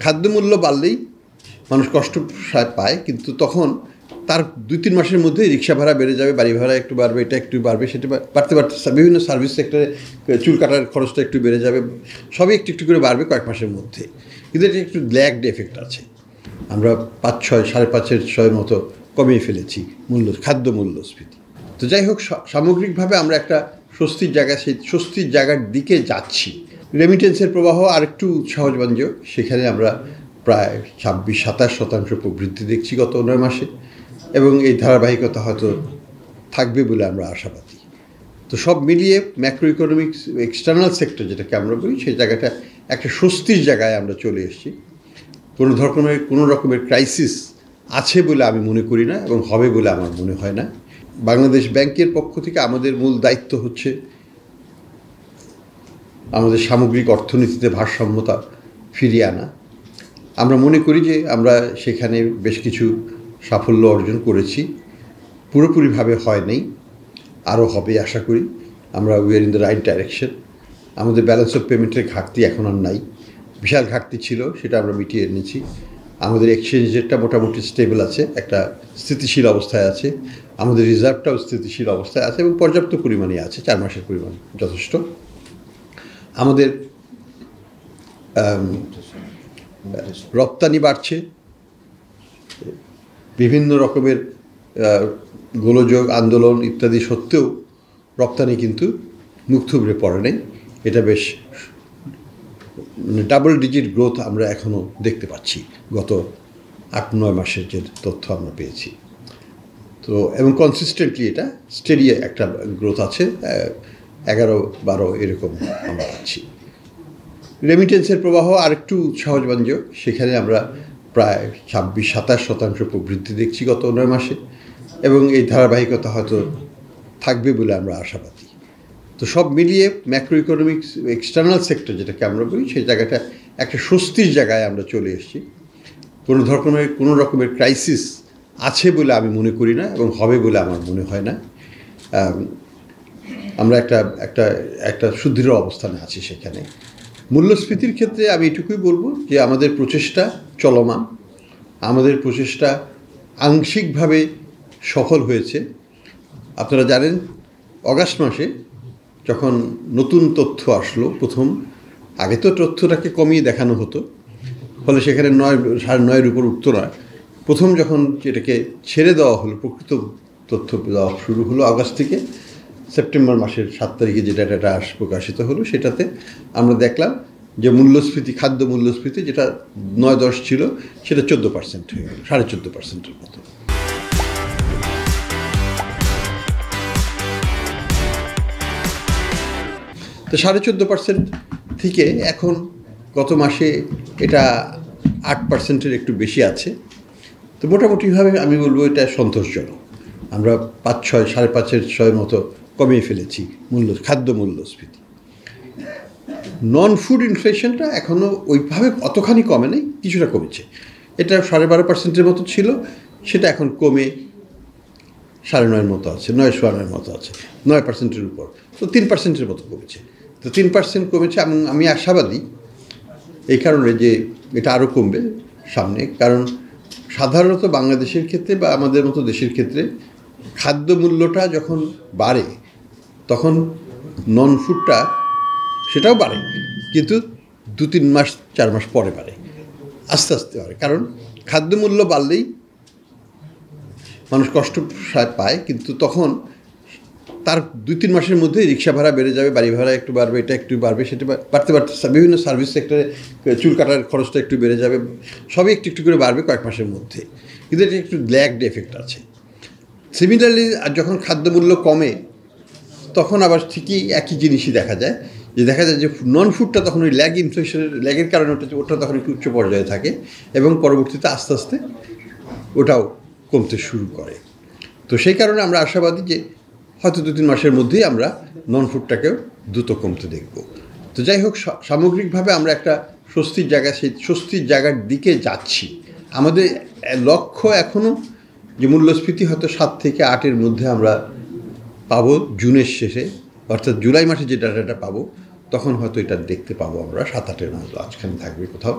খাদ্যমূল্য বাড়লেই মানুষ কষ্ট পায়, কিন্তু তখন তার 2-3 মাসের মধ্যেই রিক্সা ভাড়া বেড়ে যাবে, বাড়ি ভাড়া একটু বাড়বে, এটা একটু বাড়বে, সেটা বাড়তে বিভিন্ন সার্ভিস সেক্টরে চুল কাটার খরচটা একটু বেড়ে যাবে, সবই একটু একটু করে বাড়বে কয়েক মাসের মধ্যে। কিন্তু এটা একটু ল্যাগড এফেক্ট আছে। আমরা 5-6 5.5% মতো কমিয়ে ফেলেছি খাদ্য মূল্যস্ফীতি। তো যাই হোক, সামগ্রিকভাবে আমরা একটা সেই স্বস্তির জায়গার দিকে যাচ্ছি। রেমিটেন্সের প্রবাহ আরেকটু সহজবাঞ্জক, সেখানে আমরা প্রায় 26-27% প্রবৃদ্ধি দেখছি গত 9 মাসে, এবং এই ধারাবাহিকতা হয়তো থাকবে বলে আমরা আশাবাদী। তো সব মিলিয়ে ম্যাক্রো ইকোনমিক্স এক্সটার্নাল সেক্টর যেটাকে আমরা বলি, সেই জায়গাটা একটা স্বস্তির জায়গায় আমরা চলে এসেছি। কোনো রকমের ক্রাইসিস আছে বলে আমি মনে করি না, এবং হবে বলে আমার মনে হয় না। বাংলাদেশ ব্যাংকের পক্ষ থেকে আমাদের মূল দায়িত্ব হচ্ছে আমাদের সামগ্রিক অর্থনীতিতে ভারসাম্যতা ফিরিয়ে আনা। আমরা মনে করি যে আমরা সেখানে বেশ কিছু সাফল্য অর্জন করেছি, পুরোপুরিভাবে হয় নাই, আরও হবে আশা করি। আমরা we are in the right direction. আমাদের ব্যালেন্স অফ পেমেন্টের ঘাটতি এখন আর নাই, বিশাল ঘাটতি ছিল, সেটা আমরা মিটিয়ে এনেছি। আমাদের এক্সচেঞ্জ রেটটা মোটামুটি স্টেবল আছে, একটা স্থিতিশীল অবস্থায় আছে। আমাদের রিজার্ভটাও স্থিতিশীল অবস্থায় আছে এবং পর্যাপ্ত পরিমাণে আছে, 4 মাসের পরিমাণ যথেষ্ট। আমাদের রপ্তানি বাড়ছে, বিভিন্ন রকমের গোলযোগ আন্দোলন ইত্যাদি সত্ত্বেও রপ্তানি কিন্তু মুখ থুবড়ে পড়ে নেই। এটা বেশ ডাবল ডিজিট গ্রোথ আমরা এখনও দেখতে পাচ্ছি গত 8-9 মাসের যে তথ্য আমরা পেয়েছি। তো এবং কনসিস্টেন্টলি এটা স্টেডি একটা গ্রোথ আছে, 11-12 এরকম আমরা পাচ্ছি। রেমিটেন্সের প্রবাহ আরেকটু সহজবাঞ্জক, সেখানে আমরা প্রায় 26-27% প্রবৃদ্ধি দেখছি গত 9 মাসে, এবং এই ধারাবাহিকতা হয়তো থাকবে বলে আমরা আশাবাদী। তো সব মিলিয়ে ম্যাক্রো ইকোনমিক্স এক্সটার্নাল সেক্টর যেটাকে আমরা বলি, সেই জায়গাটা একটা স্বস্তির জায়গায় আমরা চলে এসেছি। কোনো রকমের ক্রাইসিস আছে বলে আমি মনে করি না, এবং হবে বলে আমার মনে হয় না। আমরা একটা সুদৃঢ় অবস্থানে আছি সেখানে। মূল্যস্ফীতির ক্ষেত্রে আমি এটুকুই বলবো যে আমাদের প্রচেষ্টা চলমান, আমাদের প্রচেষ্টা আংশিকভাবে সফল হয়েছে। আপনারা জানেন, অগাস্ট মাসে যখন নতুন তথ্য আসলো প্রথম, আগে তো তথ্যটাকে কমিয়ে দেখানো হতো, ফলে সেখানে 9.5-9 উপর উঠতো না। প্রথম যখন এটাকে ছেড়ে দেওয়া হলো, প্রকৃত তথ্য দেওয়া শুরু হলো আগস্ট থেকে, সেপ্টেম্বর মাসের 7 তারিখে যে ডাটাটা প্রকাশিত হলো, সেটাতে আমরা দেখলাম যে মূল্যস্ফীতি, খাদ্য মূল্যস্ফীতি যেটা 9-10 ছিল, সেটা 14% হয়ে গেল, 14.5%-এর মতো। তো 14.5% থেকে এখন গত মাসে এটা 8%-এর একটু বেশি আছে। তো মোটামুটিভাবে আমি বলবো এটা সন্তোষজনক। আমরা 5-6.5% মতো কমিয়ে ফেলেছি খাদ্য মূল্যস্ফীতি। নন ফুড ইনফ্লেশনটা এখনও ওইভাবে অতখানি কমে নেই, কিছুটা কমেছে। এটা 12.5%-এর মতো ছিল, সেটা এখন কমে 9.5-এর মতো আছে, 9.9-এর মতো আছে, 9%-এর উপর। তো 3%-এর মতো কমেছে। তো 3% কমেছে, আমি আশাবাদী এই কারণে যে এটা আরও কমবে সামনে। কারণ সাধারণত বাংলাদেশের ক্ষেত্রে বা আমাদের মতো দেশের ক্ষেত্রে খাদ্য মূল্যটা যখন বাড়ে, তখন নন ফুডটা সেটাও বাড়ে, কিন্তু 2-3 মাস 4 মাস পরে বাড়ে, আস্তে আস্তে বাড়ে। কারণ খাদ্য মূল্য বাড়লেই মানুষ কষ্ট পায়, কিন্তু তখন তার 2-3 মাসের মধ্যেই রিক্সা ভাড়া বেড়ে যাবে, বাড়ি ভাড়া একটু বাড়বে, এটা একটু বাড়বে, সেটা বাড়তে বিভিন্ন সার্ভিস সেক্টরে চুল কাটার খরচটা একটু বেড়ে যাবে, সবই একটু একটু করে বাড়বে কয়েক মাসের মধ্যে। কিন্তু এটা একটু ল্যাগড এফেক্ট আছে। সিমিলারলি যখন খাদ্যমূল্য কমে, তখন আবার ঠিকই একই জিনিসই দেখা যায় যে নন ফুডটা তখন ওই ল্যাগের কারণে ওটা তখন একটু উচ্চ পর্যায়ে থাকে, এবং পরবর্তীতে আস্তে আস্তে ওটাও কমতে শুরু করে। তো সেই কারণে আমরা আশাবাদী যে হয়তো 2-3 মাসের মধ্যেই আমরা নন ফুডটাকেও দ্রুত কমতে দেখব। তো যাই হোক, সামগ্রিকভাবে আমরা একটা স্বস্তির জায়গার দিকে যাচ্ছি। আমাদের লক্ষ্য এখনও যে মূল্যস্ফীতি হয়তো 7-8-এর মধ্যে আমরা পাবো জুনের শেষে, অর্থাৎ জুলাই মাসে যে ডাটাটা পাবো, তখন হয়তো এটা দেখতে পাবো আমরা 7-8-এর মধ্যে, আজখানে থাকবে কোথাও।